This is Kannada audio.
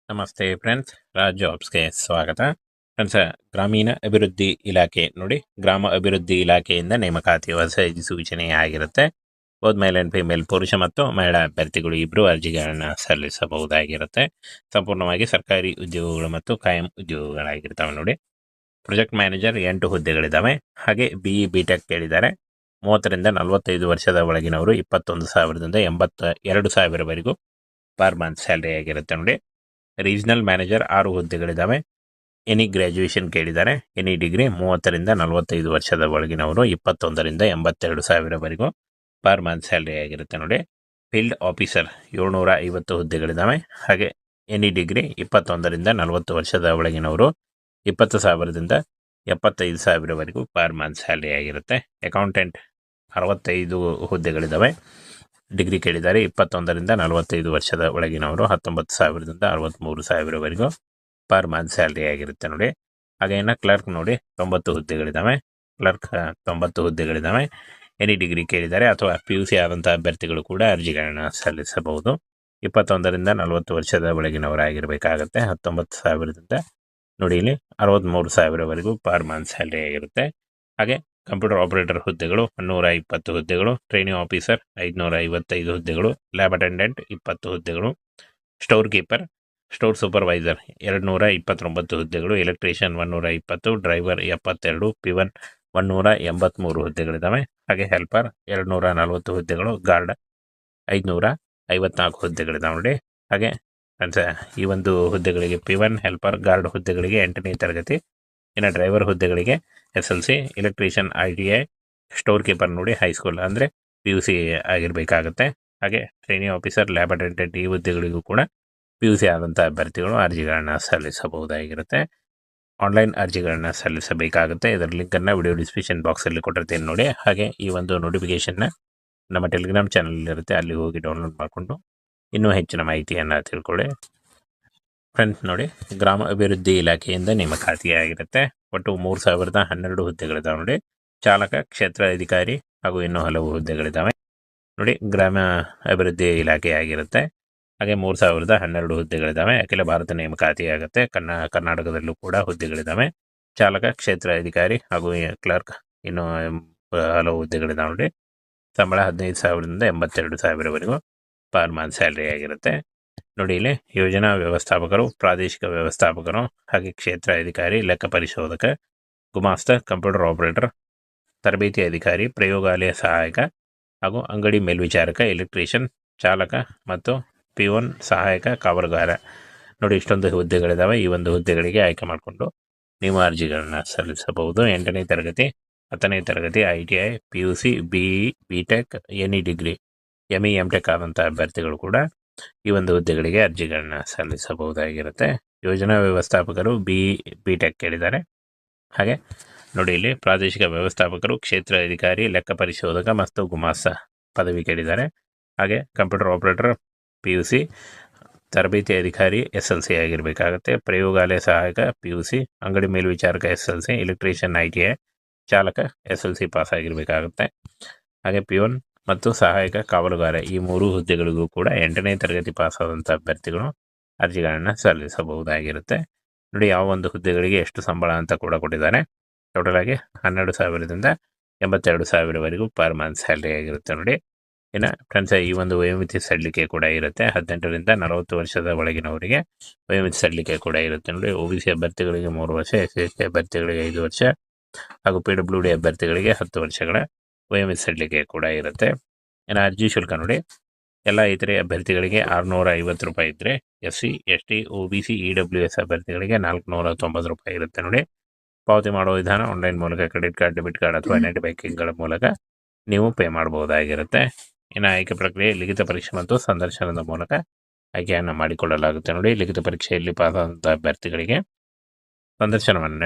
ನಮಸ್ತೆ ಫ್ರೆಂಡ್ಸ್, ರಾಜ್ ಜಾಬ್ಸ್ಗೆ ಸ್ವಾಗತ. ಫ್ರೆಂಡ್ಸ್, ಗ್ರಾಮೀಣ ಅಭಿವೃದ್ಧಿ ಇಲಾಖೆ ನೋಡಿ, ಗ್ರಾಮ ಅಭಿವೃದ್ಧಿ ಇಲಾಖೆಯಿಂದ ನೇಮಕಾತಿ ಹೊಸ ಸೂಚನೆ ಆಗಿರುತ್ತೆ. ಬೋತ್ ಮೇಲ್ ಆ್ಯಂಡ್ ಫಿಮೇಲ್, ಪುರುಷ ಮತ್ತು ಮಹಿಳಾ ಅಭ್ಯರ್ಥಿಗಳು ಇಬ್ಬರು ಅರ್ಜಿಗಳನ್ನು ಸಲ್ಲಿಸಬಹುದಾಗಿರುತ್ತೆ. ಸಂಪೂರ್ಣವಾಗಿ ಸರ್ಕಾರಿ ಉದ್ಯೋಗಗಳು ಮತ್ತು ಕಾಯಂ ಉದ್ಯೋಗಗಳಾಗಿರ್ತವೆ ನೋಡಿ. Project manager 8 ಹುದ್ದೆಗಳಿದ್ದಾವೆ. ಹಾಗೆ BE/BTech ಕೇಳಿದ್ದಾರೆ. 30ರಿಂದ 45 ವರ್ಷದ ಒಳಗಿನವರು 21,000ದಿಂದ 82,000ವರೆಗೂ ಪರ್ ಮಂತ್ ಸ್ಯಾಲರಿ ಆಗಿರುತ್ತೆ ನೋಡಿ. Regional manager 6 ಹುದ್ದೆಗಳಿದ್ದಾವೆ. ಎನಿ ಗ್ರ್ಯಾಜುಯೇಷನ್ ಕೇಳಿದ್ದಾರೆ. ಎನಿ ಡಿಗ್ರಿ 30ರಿಂದ 45 ವರ್ಷದ ಒಳಗಿನವರು 21ರಿಂದ 82,000ವರೆಗೂ ಪರ್ ಮಂತ್ ಸ್ಯಾಲರಿ ಆಗಿರುತ್ತೆ ನೋಡಿ. Field officer 750 ಹುದ್ದೆಗಳಿದ್ದಾವೆ. ಹಾಗೆ ಎನಿ ಡಿಗ್ರಿ 21ರಿಂದ 40 ವರ್ಷದ ಒಳಗಿನವರು 20,000ದಿಂದ 75,000ವರೆಗೂ ಪರ್ ಮಂತ್ ಸ್ಯಾಲರಿ ಆಗಿರುತ್ತೆ. ಅಕೌಂಟೆಂಟ್ 65 ಹುದ್ದೆಗಳಿದ್ದಾವೆ. ಡಿಗ್ರಿ ಕೇಳಿದ್ದಾರೆ. 21ರಿಂದ 45 ವರ್ಷದ ಒಳಗಿನವರು 19,000ದಿಂದ 63,000ವರೆಗೂ ಪರ್ ಮಂತ್ ಸ್ಯಾಲರಿ ಆಗಿರುತ್ತೆ ನೋಡಿ. ಹಾಗೆ ಇನ್ನು ಕ್ಲರ್ಕ್ ನೋಡಿ 90 ಹುದ್ದೆಗಳಿದ್ದಾವೆ. ಕ್ಲರ್ಕ್ 90 ಹುದ್ದೆಗಳಿದ್ದಾವೆ. ಎನಿ ಡಿಗ್ರಿ ಕೇಳಿದ್ದಾರೆ ಅಥವಾ PUC ಆದಂಥ ಅಭ್ಯರ್ಥಿಗಳು ಕೂಡ ಅರ್ಜಿಗಳನ್ನು ಸಲ್ಲಿಸಬಹುದು. 21ರಿಂದ 40 ವರ್ಷದ ಒಳಗಿನವರಾಗಿರಬೇಕಾಗತ್ತೆ. 19,000ದಿಂದ ನೋಡಿ ಇಲ್ಲಿ 63,000ವರೆಗೂ ಪರ್ ಮಂತ್ ಸ್ಯಾಲರಿ ಆಗಿರುತ್ತೆ. ಹಾಗೆ ಕಂಪ್ಯೂಟರ್ ಆಪರೇಟರ್ ಹುದ್ದೆಗಳು 120 ಹುದ್ದೆಗಳು. ಟ್ರೈನಿಂಗ್ ಆಫೀಸರ್ 555 ಹುದ್ದೆಗಳು. ಲ್ಯಾಬ್ ಅಟೆಂಡೆಂಟ್ 20 ಹುದ್ದೆಗಳು. ಸ್ಟೋರ್ ಕೀಪರ್, ಸ್ಟೋರ್ ಸೂಪರ್ವೈಸರ್ 229 ಹುದ್ದೆಗಳು. Electrician 120, driver 72, ಪಿವನ್ 183 ಹುದ್ದೆಗಳಿದ್ದಾವೆ. ಹಾಗೆ ಹೆಲ್ಪರ್ 240 ಹುದ್ದೆಗಳು. ಗಾರ್ಡ್ 554 ಹುದ್ದೆಗಳಿದ್ದಾವೆ ನೋಡಿ. ಹಾಗೆ ಈ ಒಂದು ಹುದ್ದೆಗಳಿಗೆ ಪಿವನ್, ಹೆಲ್ಪರ್, ಗಾರ್ಡ್ ಹುದ್ದೆಗಳಿಗೆ 8ನೇ ತರಗತಿ. ಇನ್ನು ಡ್ರೈವರ್ ಹುದ್ದೆಗಳಿಗೆ SLC, electrician ITI, store keeper ನೋಡಿ ಹೈಸ್ಕೂಲ್ ಅಂದರೆ PUC ಆಗಿರಬೇಕಾಗತ್ತೆ. ಹಾಗೆ ಟ್ರೈನಿಂಗ್ ಆಫೀಸರ್, ಲ್ಯಾಬ್ ಅಟೆಂಡೆಂಟ್ ಈ ಹುದ್ದೆಗಳಿಗೂ ಕೂಡ PUC ಆದಂಥ ಅಭ್ಯರ್ಥಿಗಳು ಅರ್ಜಿಗಳನ್ನು ಸಲ್ಲಿಸಬಹುದಾಗಿರುತ್ತೆ. ಆನ್ಲೈನ್ ಅರ್ಜಿಗಳನ್ನು ಸಲ್ಲಿಸಬೇಕಾಗುತ್ತೆ. ಇದರ ಲಿಂಕನ್ನು ವಿಡಿಯೋ ಡಿಸ್ಕ್ರಿಪ್ಷನ್ ಬಾಕ್ಸಲ್ಲಿ ಕೊಟ್ಟಿರ್ತೀನಿ ನೋಡಿ. ಹಾಗೆ ಈ ಒಂದು ನೋಟಿಫಿಕೇಷನ್ನ ನಮ್ಮ ಟೆಲಿಗ್ರಾಮ್ ಚಾನಲ್ ಅಲ್ಲಿ ಹೋಗಿ ಡೌನ್ಲೋಡ್ ಮಾಡಿಕೊಂಡು ಇನ್ನೂ ಹೆಚ್ಚಿನ ಮಾಹಿತಿಯನ್ನು ತಿಳ್ಕೊಳ್ಳಿ. ಫ್ರೆಂಡ್ಸ್ ನೋಡಿ, ಗ್ರಾಮ ಅಭಿವೃದ್ಧಿ ಇಲಾಖೆಯಿಂದ ನೇಮಕಾತಿಯಾಗಿರುತ್ತೆ. ಒಟ್ಟು 3,012 ಹುದ್ದೆಗಳಿದ್ದಾವೆ ನೋಡಿ. ಚಾಲಕ, ಕ್ಷೇತ್ರ ಅಧಿಕಾರಿ ಹಾಗೂ ಇನ್ನೂ ಹಲವು ಹುದ್ದೆಗಳಿದ್ದಾವೆ ನೋಡಿ. ಗ್ರಾಮ ಅಭಿವೃದ್ಧಿ ಇಲಾಖೆ ಆಗಿರುತ್ತೆ. ಹಾಗೆ 3,012 ಹುದ್ದೆಗಳಿದ್ದಾವೆ. ಅಖಿಲ ಭಾರತ ನೇಮಕಾತಿ ಆಗುತ್ತೆ. ಕರ್ನಾಟಕದಲ್ಲೂ ಕೂಡ ಹುದ್ದೆಗಳಿದ್ದಾವೆ. ಚಾಲಕ, ಕ್ಷೇತ್ರ ಅಧಿಕಾರಿ ಹಾಗೂ ಕ್ಲರ್ಕ್ ಇನ್ನೂ ಹಲವು ಹುದ್ದೆಗಳಿದ್ದಾವೆ ನೋಡಿ. ಸಂಬಳ 15,000ದಿಂದ 82,000ವರೆಗೂ ಪರ್ ಮಂತ್ ಸ್ಯಾಲರಿ ಆಗಿರುತ್ತೆ ನೋಡಿ. ಇಲ್ಲಿ ಯೋಜನಾ ವ್ಯವಸ್ಥಾಪಕರು, ಪ್ರಾದೇಶಿಕ ವ್ಯವಸ್ಥಾಪಕರು, ಹಾಗೆ ಕ್ಷೇತ್ರ ಅಧಿಕಾರಿ, ಲೆಕ್ಕ ಪರಿಶೋಧಕ, ಗುಮಾಸ್ತ, ಕಂಪ್ಯೂಟರ್ ಆಪರೇಟರ್, ತರಬೇತಿ ಅಧಿಕಾರಿ, ಪ್ರಯೋಗಾಲಯ ಸಹಾಯಕ ಹಾಗೂ ಅಂಗಡಿ ಮೇಲ್ವಿಚಾರಕ, ಎಲೆಕ್ಟ್ರಿಷಿಯನ್, ಚಾಲಕ ಮತ್ತು ಪಿವನ್, ಸಹಾಯಕ ಕಾವಲುಗಾರ ನೋಡಿ. ಇಷ್ಟೊಂದು ಹುದ್ದೆಗಳಿದ್ದಾವೆ. ಈ ಒಂದು ಹುದ್ದೆಗಳಿಗೆ ಆಯ್ಕೆ ಮಾಡಿಕೊಂಡು ನೀವು ಅರ್ಜಿಗಳನ್ನು ಸಲ್ಲಿಸಬಹುದು. 8ನೇ ತರಗತಿ, 10ನೇ ತರಗತಿ, ITI, PUC, BE/BTech, any degree, ME MTech ಆದಂಥ ಅಭ್ಯರ್ಥಿಗಳು ಕೂಡ ಈ ಒಂದು ಹುದ್ದೆಗಳಿಗೆ ಅರ್ಜಿಗಳನ್ನ ಸಲ್ಲಿಸಬಹುದಾಗಿರುತ್ತೆ. ಯೋಜನಾ ವ್ಯವಸ್ಥಾಪಕರು BE/BTech ಕೇಳಿದ್ದಾರೆ. ಹಾಗೆ ನೋಡಿ ಇಲ್ಲಿ ಪ್ರಾದೇಶಿಕ ವ್ಯವಸ್ಥಾಪಕರು, ಕ್ಷೇತ್ರ ಅಧಿಕಾರಿ, ಲೆಕ್ಕ ಪರಿಶೋಧಕ ಮತ್ತು ಗುಮಾಸ್ತ ಪದವಿ ಕೇಳಿದ್ದಾರೆ. ಹಾಗೆ ಕಂಪ್ಯೂಟರ್ ಆಪರೇಟರ್ PUC, ತರಬೇತಿ ಅಧಿಕಾರಿ SLC ಆಗಿರಬೇಕಾಗುತ್ತೆ. ಪ್ರಯೋಗಾಲಯ ಸಹಾಯಕ PUC, ಅಂಗಡಿ ಮೇಲ್ವಿಚಾರಕ SLC, ಎಲೆಕ್ಟ್ರಿಷಿಯನ್ ITI, ಚಾಲಕ SLC ಪಾಸ್ ಆಗಿರಬೇಕಾಗುತ್ತೆ. ಹಾಗೆ ಪಿವನ್ ಮತ್ತು ಸಹಾಯಕ ಕಾವಲುಗಾರ ಈ 3 ಹುದ್ದೆಗಳಿಗೂ ಕೂಡ 8ನೇ ತರಗತಿ ಪಾಸ್ ಆದಂಥ ಅಭ್ಯರ್ಥಿಗಳು ಅರ್ಜಿಗಳನ್ನು ಸಲ್ಲಿಸಬಹುದಾಗಿರುತ್ತೆ ನೋಡಿ. ಯಾವ ಒಂದು ಹುದ್ದೆಗಳಿಗೆ ಎಷ್ಟು ಸಂಬಳ ಅಂತ ಕೂಡ ಕೊಟ್ಟಿದ್ದಾರೆ. ಟೋಟಲ್ ಆಗಿ 12,000ದಿಂದ 82,000ವರೆಗೂ ಪರ್ ಮಂತ್ ಸ್ಯಾಲರಿ ಆಗಿರುತ್ತೆ ನೋಡಿ. ಇನ್ನು ಫ್ರೆಂಡ್ಸ್, ಈ ಒಂದು ವಯೋಮಿತಿ ಸಡಿಲಿಕೆ ಕೂಡ ಇರುತ್ತೆ. 18ರಿಂದ 40 ವರ್ಷದ ಒಳಗಿನವರಿಗೆ ವಯೋಮಿತಿ ಸಡಿಲಿಕೆ ಕೂಡ ಇರುತ್ತೆ ನೋಡಿ. OBC ಅಭ್ಯರ್ಥಿಗಳಿಗೆ 3 ವರ್ಷ, SC ಅಭ್ಯರ್ಥಿಗಳಿಗೆ 5 ವರ್ಷ ಹಾಗೂ PWD ಅಭ್ಯರ್ಥಿಗಳಿಗೆ 10 ವರ್ಷಗಳ ವಯೋಮಿತಿ ಸಡಿಲಿಕೆ ಕೂಡ ಇರುತ್ತೆ. ಇನ್ನು ಅರ್ಜಿ ಶುಲ್ಕ ನೋಡಿ, ಎಲ್ಲ ಇತರೆ ಅಭ್ಯರ್ಥಿಗಳಿಗೆ 650 ರೂಪಾಯಿ ಇದ್ದರೆ, SC, ST, OBC, EWS ಅಭ್ಯರ್ಥಿಗಳಿಗೆ 490 ರೂಪಾಯಿ ಇರುತ್ತೆ ನೋಡಿ. ಪಾವತಿ ಮಾಡುವ ವಿಧಾನ ಆನ್ಲೈನ್ ಮೂಲಕ, ಕ್ರೆಡಿಟ್ ಕಾರ್ಡ್, ಡೆಬಿಟ್ ಕಾರ್ಡ್ ಅಥವಾ ನೆಟ್ ಬ್ಯಾಂಕಿಂಗ್ಗಳ ಮೂಲಕ ನೀವು ಪೇ ಮಾಡಬಹುದಾಗಿರುತ್ತೆ. ಇನ್ನು ಆಯ್ಕೆ ಪ್ರಕ್ರಿಯೆ ಲಿಖಿತ ಪರೀಕ್ಷೆ ಮತ್ತು ಸಂದರ್ಶನದ ಮೂಲಕ ಆಯ್ಕೆಯನ್ನು ಮಾಡಿಕೊಳ್ಳಲಾಗುತ್ತೆ ನೋಡಿ. ಲಿಖಿತ ಪರೀಕ್ಷೆಯಲ್ಲಿ ಪಾಸ್ ಆದಂಥ ಅಭ್ಯರ್ಥಿಗಳಿಗೆ ಸಂದರ್ಶನವನ್ನು